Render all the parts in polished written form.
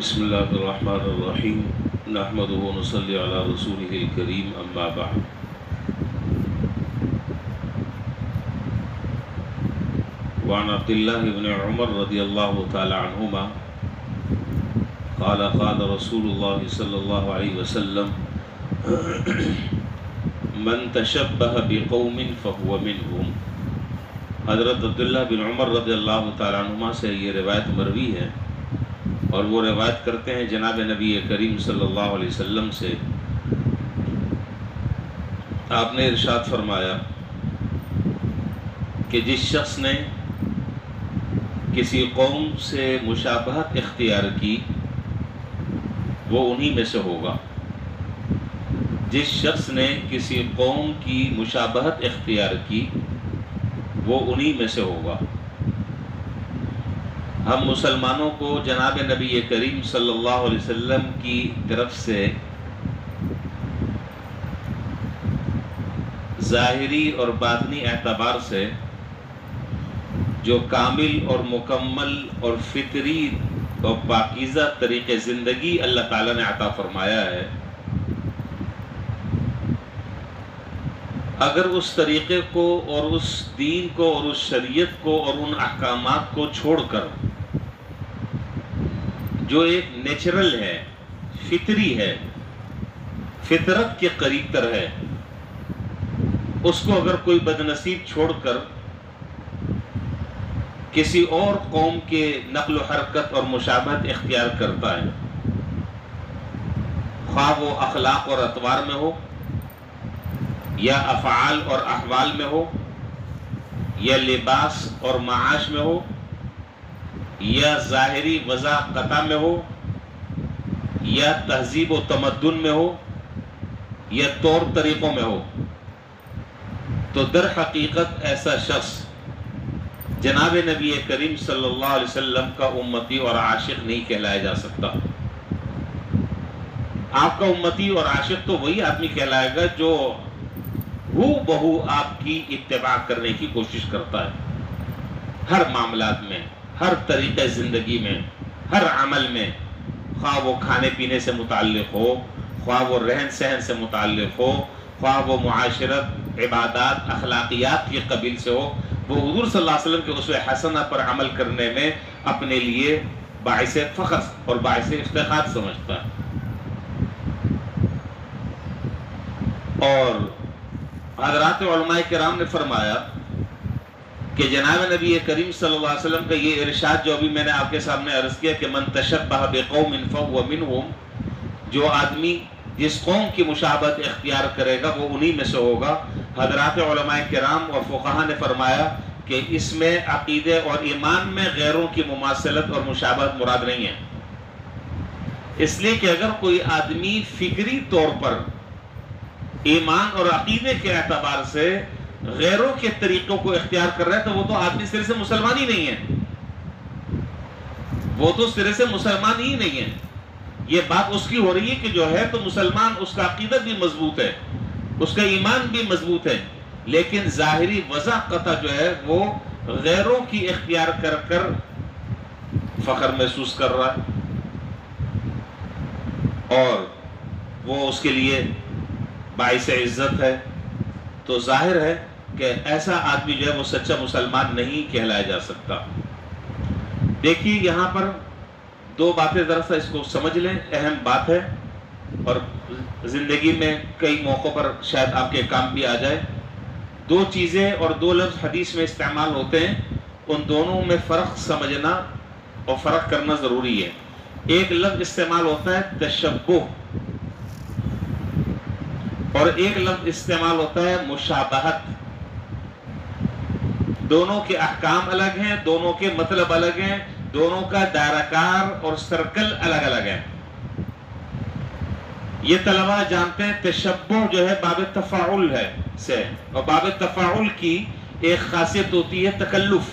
بسم اللہ الرحمن الرحیم نحمدہ و نصلی علی رسولہ الکریم اما بعد وعن عبد اللہ بن عمر رضی اللہ تعالی عنہما قال قال رسول اللہ صلی اللہ علیہ وسلم من تشبہ بقوم فہو منہم۔ حضرت عبداللہ بن عمر رضی اللہ تعالی عنہما سے یہ روایت مروی ہے اور وہ روایت کرتے ہیں جناب نبی کریم صلی اللہ علیہ وسلم سے۔ آپ نے ارشاد فرمایا کہ جس شخص نے کسی قوم سے مشابہت اختیار کی وہ انہی میں سے ہوگا۔ جس شخص نے کسی قوم کی مشابہت اختیار کی وہ انہی میں سے ہوگا۔ ہم مسلمانوں کو جناب نبی کریم صلی اللہ علیہ وسلم کی طرف سے ظاہری اور باطنی اعتبار سے جو کامل اور مکمل اور فطری اور پاکیزہ طریقے زندگی اللہ تعالیٰ نے عطا فرمایا ہے، اگر اس طریقے کو اور اس دین کو اور اس شریعت کو اور ان احکامات کو چھوڑ کر جو ایک نیچرل ہے، فطری ہے، فطرت کے قریب تر ہے، اس کو اگر کوئی بدنصیب چھوڑ کر کسی اور قوم کے نقل و حرکت اور مشابہت اختیار کرتا ہے، خواہ وہ اخلاق اور اطوار میں ہو یا افعال اور احوال میں ہو یا لباس اور معاش میں ہو یا ظاہری وضاحت میں ہو یا تہذیب و تمدن میں ہو یا طور طریقوں میں ہو، تو در حقیقت ایسا شخص جناب نبی کریم صلی اللہ علیہ وسلم کا امتی اور عاشق نہیں کہلایا جا سکتا۔ آپ کا امتی اور عاشق تو وہی آدمی کہلائے گا جو ہو بہو آپ کی اتباع کرنے کی کوشش کرتا ہے، ہر معاملات میں، ہر طریقے زندگی میں، ہر عمل میں، خواہ وہ کھانے پینے سے متعلق ہو، خواہ وہ رہن سہن سے متعلق ہو، خواہ وہ معاشرت، عبادات، اخلاقیات کے قبیل سے ہو، وہ حضور صلی اللہ علیہ وسلم کے اسوہ حسنہ پر عمل کرنے میں اپنے لیے باعث فخر اور باعث افتخار سمجھتا ہے۔ اور حضرات علماء کرام نے فرمایا کہ جناب نبی کریم صلی اللہ علیہ وسلم کا یہ ارشاد جو ابھی میں نے آپ کے سامنے عرض کیا کہ من تشبہ بقوم فہو منہم، جو آدمی جس قوم کی مشابہت اختیار کرے گا وہ انہی میں سے ہوگا۔ حضرات علماء کرام اور فقہاء نے فرمایا کہ اس میں عقیدے اور ایمان میں غیروں کی مماثلت اور مشابہت مراد نہیں ہے، اس لیے کہ اگر کوئی آدمی فکری طور پر ایمان اور عقیدے کے اعتبار سے غیروں کے طریقوں کو اختیار کر رہا ہے تو وہ تو آدمی سرے سے مسلمان ہی نہیں ہے، وہ تو سرے سے مسلمان ہی نہیں ہے۔ یہ بات اس کی ہو رہی ہے کہ جو ہے تو مسلمان، اس کا عقیدت بھی مضبوط ہے، اس کا ایمان بھی مضبوط ہے، لیکن ظاہری وضاحت جو ہے وہ غیروں کی اختیار کر کر فخر محسوس کر رہا ہے اور وہ اس کے لیے باعث عزت ہے، تو ظاہر ہے کہ ایسا آدمی جو ہے وہ سچا مسلمان نہیں کہلایا جا سکتا۔ دیکھیے یہاں پر دو باتیں ذرا سا اس کو سمجھ لیں، اہم بات ہے اور زندگی میں کئی موقعوں پر شاید آپ کے کام بھی آ جائے۔ دو چیزیں اور دو لفظ حدیث میں استعمال ہوتے ہیں، ان دونوں میں فرق سمجھنا اور فرق کرنا ضروری ہے۔ ایک لفظ استعمال ہوتا ہے تشبہ اور ایک لفظ استعمال ہوتا ہے مشابہت۔ دونوں کے احکام الگ ہیں، دونوں کے مطلب الگ ہیں، دونوں کا دائرہ کار اور سرکل الگ الگ ہے۔ یہ طلبہ جانتے ہیں تشبہ جو ہے باب تفاعل ہے سے، اور باب تفاعل کی ایک خاصیت ہوتی ہے تکلف۔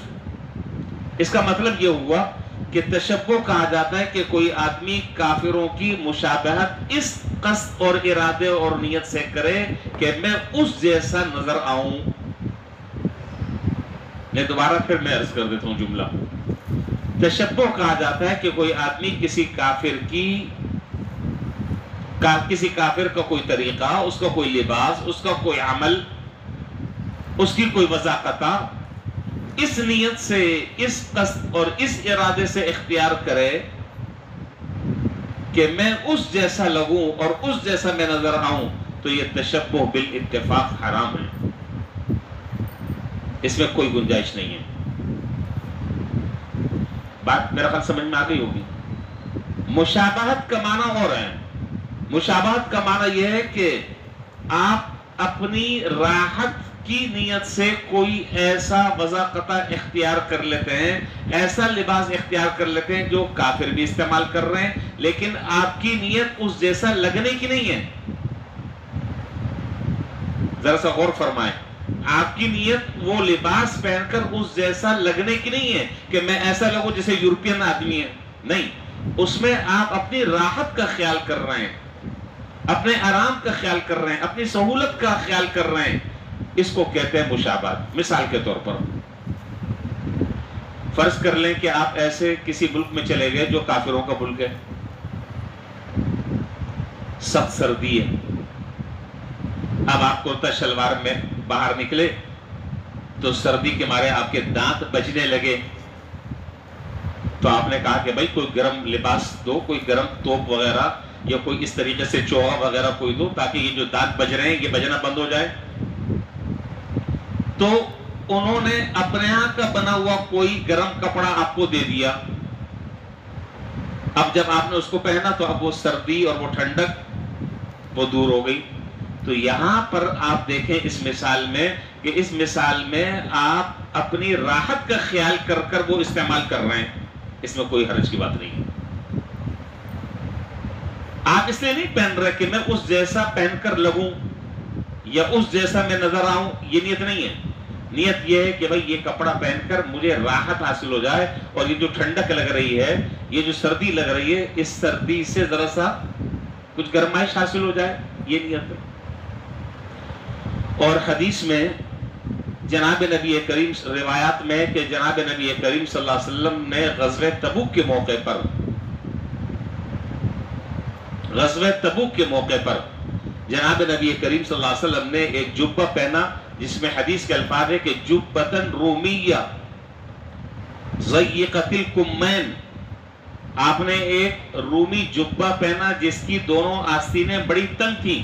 اس کا مطلب یہ ہوا کہ تشبہ کہا جاتا ہے کہ کوئی آدمی کافروں کی مشابہت اس قصد اور ارادے اور نیت سے کرے کہ میں اس جیسا نظر آؤں۔ میں دوبارہ پھر میں عرض کر دیتا ہوں جملہ۔ تشبہ کہا جاتا ہے کہ کوئی آدمی کسی کافر کا کوئی طریقہ، اس کا کوئی لباس، اس کا کوئی عمل، اس کی کوئی وضاقتہ اس نیت سے، اس قصد اور اس ارادے سے اختیار کرے کہ میں اس جیسا لگوں اور اس جیسا میں نظر آؤں، تو یہ تشبہ بالاتفاق حرام ہے، اس میں کوئی گنجائش نہیں ہے۔ بات میرا خیال سمجھ میں آ گئی ہوگی۔ مشابہت کا معنی اور ہے۔ مشابہت کا معنی یہ ہے کہ آپ اپنی راحت کی نیت سے کوئی ایسا وضاقتہ اختیار کر لیتے ہیں، ایسا لباس اختیار کر لیتے ہیں جو کافر بھی استعمال کر رہے ہیں، لیکن آپ کی نیت اس جیسا لگنے کی نہیں ہے۔ ذرا سا غور فرمائیں، آپ کی نیت وہ لباس پہن کر اس جیسا لگنے کی نہیں ہے کہ میں ایسا لگوں جیسے یورپین آدمی ہے، نہیں، اس میں آپ اپنی راحت کا خیال کر رہے ہیں، اپنے آرام کا خیال کر رہے ہیں، اپنی سہولت کا خیال کر رہے ہیں، اس کو کہتے ہیں مشابہت۔ مثال کے طور پر فرض کر لیں کہ آپ ایسے کسی ملک میں چلے گئے جو کافروں کا ملک ہے، سخت سردی ہے، اب آپ کرتا شلوار میں باہر نکلے تو سردی کے مارے آپ کے دانت بجنے لگے، تو آپ نے کہا کہ بھائی کوئی گرم لباس دو، کوئی گرم توپ وغیرہ یا کوئی اس طریقے سے چوہا وغیرہ کوئی دو تاکہ یہ جو دانت بج رہے ہیں یہ بجنا بند ہو جائے۔ تو انہوں نے اپنے یہاں کا بنا ہوا کوئی گرم کپڑا آپ کو دے دیا، اب جب آپ نے اس کو پہنا تو اب وہ سردی اور وہ ٹھنڈک وہ دور ہو گئی۔ تو یہاں پر آپ دیکھیں اس مثال میں کہ اس مثال میں آپ اپنی راحت کا خیال کر کر وہ استعمال کر رہے ہیں، اس میں کوئی حرج کی بات نہیں ہے۔ آپ اس لیے نہیں پہن رہے کہ میں اس جیسا پہن کر لگوں یا اس جیسا میں نظر آؤں، یہ نیت نہیں ہے۔ نیت یہ ہے کہ بھائی یہ کپڑا پہن کر مجھے راحت حاصل ہو جائے، اور یہ جو ٹھنڈک لگ رہی ہے، یہ جو سردی لگ رہی ہے، اس سردی سے ذرا سا کچھ گرمائش حاصل ہو جائے، یہ نیت ہے۔ اور حدیث میں جناب نبی کریم، روایات میں کہ جناب نبی کریم صلی اللہ علیہ وسلم نے غزوہ تبوک کے موقع پر جناب نبی کریم صلی اللہ علیہ وسلم نے ایک جبہ پہنا جس میں حدیث کے الفاظ ہے کہ جبتن رومیہ ضیقت الکمین، آپ نے ایک رومی جبہ پہنا جس کی دونوں آستینیں بڑی تنگ تھیں۔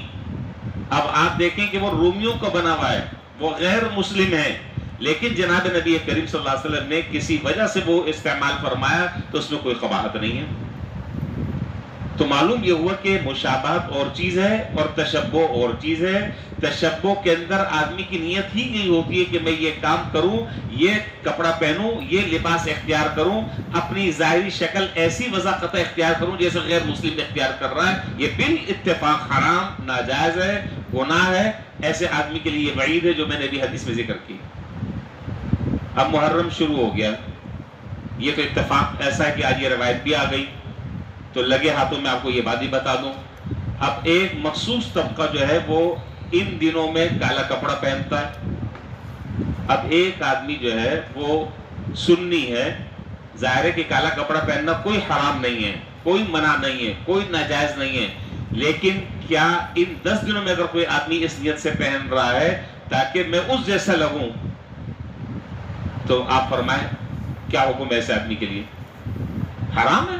اب آپ دیکھیں کہ وہ رومیوں کا بنا ہوا ہے، وہ غیر مسلم ہے، لیکن جناب نبی کریم صلی اللہ علیہ وسلم نے کسی وجہ سے وہ استعمال فرمایا تو اس میں کوئی قباحت نہیں ہے۔ تو معلوم یہ ہوا کہ مشابہت اور چیز ہے اور تشبہ اور چیز ہے۔ تشبہ کے اندر آدمی کی نیت ہی نہیں ہوتی ہے کہ میں یہ کام کروں، یہ کپڑا پہنوں، یہ لباس اختیار کروں، اپنی ظاہری شکل ایسی وضاقتہ اختیار کروں جیسے غیر مسلم اختیار کر رہا ہے، یہ بالاتفاق حرام، ناجائز ہے، گناہ ہے۔ ایسے آدمی کے لیے یہ وعید ہے جو میں نے ابھی حدیث میں ذکر کی۔ اب محرم شروع ہو گیا، یہ تو اتفاق ایسا ہے کہ آج یہ روایت بھی آ گئی، تو لگے ہاتھوں میں آپ کو یہ بات ہی بتا دوں۔ اب ایک مخصوص طبقہ جو ہے وہ ان دنوں میں کالا کپڑا پہنتا ہے۔ اب ایک آدمی جو ہے وہ سنی ہے، ظاہر ہے کہ کالا کپڑا پہننا کوئی حرام نہیں ہے، کوئی منع نہیں ہے، کوئی ناجائز نہیں ہے، لیکن کیا ان 10 دنوں میں اگر کوئی آدمی اس نیت سے پہن رہا ہے تاکہ میں اس جیسا لگوں، تو آپ فرمائیں کیا حکم ہے ایسے آدمی کے لیے؟ حرام ہے،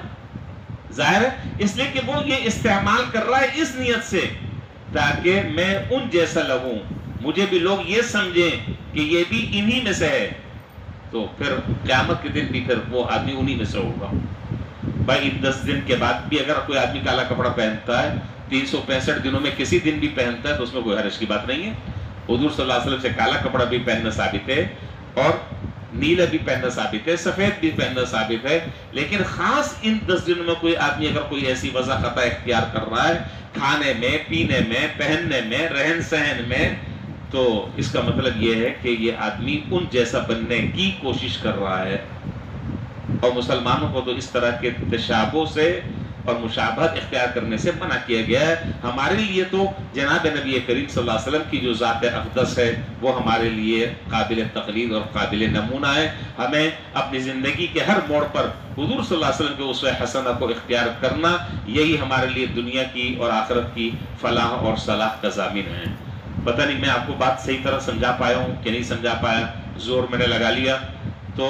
ظاہر ہے، اس لیے کہ وہ یہ استعمال کر رہا ہے اس نیت سے تاکہ میں ان جیسا لگوں، مجھے بھی لوگ یہ سمجھیں کہ یہ بھی انہی میں سے ہے، تو پھر قیامت کے دن بھی پھر وہ آدمی انہی میں سے ہوگا۔ بھائی 10 دن کے بعد بھی اگر کوئی آدمی کالا کپڑا پہنتا ہے، 365 دنوں میں کسی دن بھی پہنتا ہے، تو اس میں کوئی حرج کی بات نہیں ہے۔ حضور صلی اللہ علیہ وسلم سے کالا کپڑا بھی پہننا ثابت ہے، اور نیلا بھی پہننا ثابت ہے، سفید بھی پہننا ثابت ہے، لیکن خاص ان 10 دنوں میں کوئی آدمی اگر کوئی ایسی وضاقتہ اختیار کر رہا ہے کھانے میں، پینے میں، پہننے میں، رہن سہن میں، تو اس کا مطلب یہ ہے کہ یہ آدمی ان جیسا بننے کی کوشش کر رہا ہے۔ اور مسلمانوں کو تو اس طرح کے تشابہ سے اور مشابہت اختیار کرنے سے منع کیا گیا ہے. ہمارے لیے تو جناب نبی کریم صلی اللہ علیہ وسلم کی جو ذات اقدس ہے وہ ہمارے لیے قابل تقلید اور قابل نمونہ ہے. ہمیں اپنی زندگی کے ہر موڑ پر حضور صلی اللہ علیہ وسلم کے اسوہ حسنہ کو اختیار کرنا، یہی ہمارے لیے دنیا کی اور آخرت کی فلاح اور صلاح کا ضامن ہے. پتہ نہیں میں آپ کو بات صحیح طرح سمجھا پایا ہوں کہ نہیں سمجھا پایا، زور میں نے لگا لیا. تو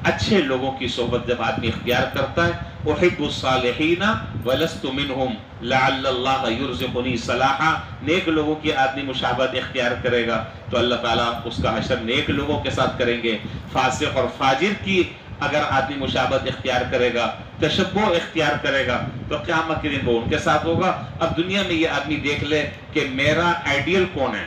اچھے لوگوں کی صحبت جب آدمی اختیار کرتا ہے، احب الصالحین ولست منہم لعل اللہ یرزقنی صلاحا، نیک لوگوں کی آدمی مشابہت اختیار کرے گا تو اللہ تعالیٰ اس کا حشر نیک لوگوں کے ساتھ کریں گے. فاسق اور فاجر کی اگر آدمی مشابہت اختیار کرے گا، تشبہ اختیار کرے گا، تو قیامت کے دن وہ ان کے ساتھ ہوگا. اب دنیا میں یہ آدمی دیکھ لے کہ میرا آئیڈیل کون ہے،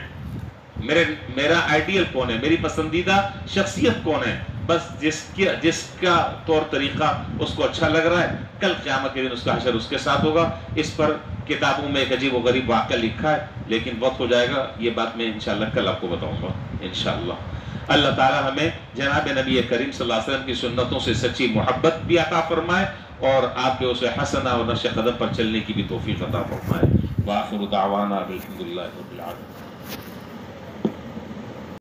میرا آئیڈیل کون ہے، میری پسندیدہ شخصیت کون ہے. بس جس کا طور طریقہ اس کو اچھا لگ رہا ہے، کل قیامت کے دن اس کا حشر اس کے ساتھ ہوگا. اس پر کتابوں میں ایک عجیب و غریب واقعہ لکھا ہے، لیکن وقت ہو جائے گا، یہ بات میں انشاءاللہ کل آپ کو بتاؤں گا انشاءاللہ. اللہ تعالی ہمیں جناب نبی کریم صلی اللہ علیہ وسلم کی سنتوں سے سچی محبت بھی عطا فرمائے اور آپ کے اسے حسنہ اور نقش قدم پر چلنے کی بھی توفیق عطا فرمائے. وآخر دعوانا الحمدللہ رب العالمین.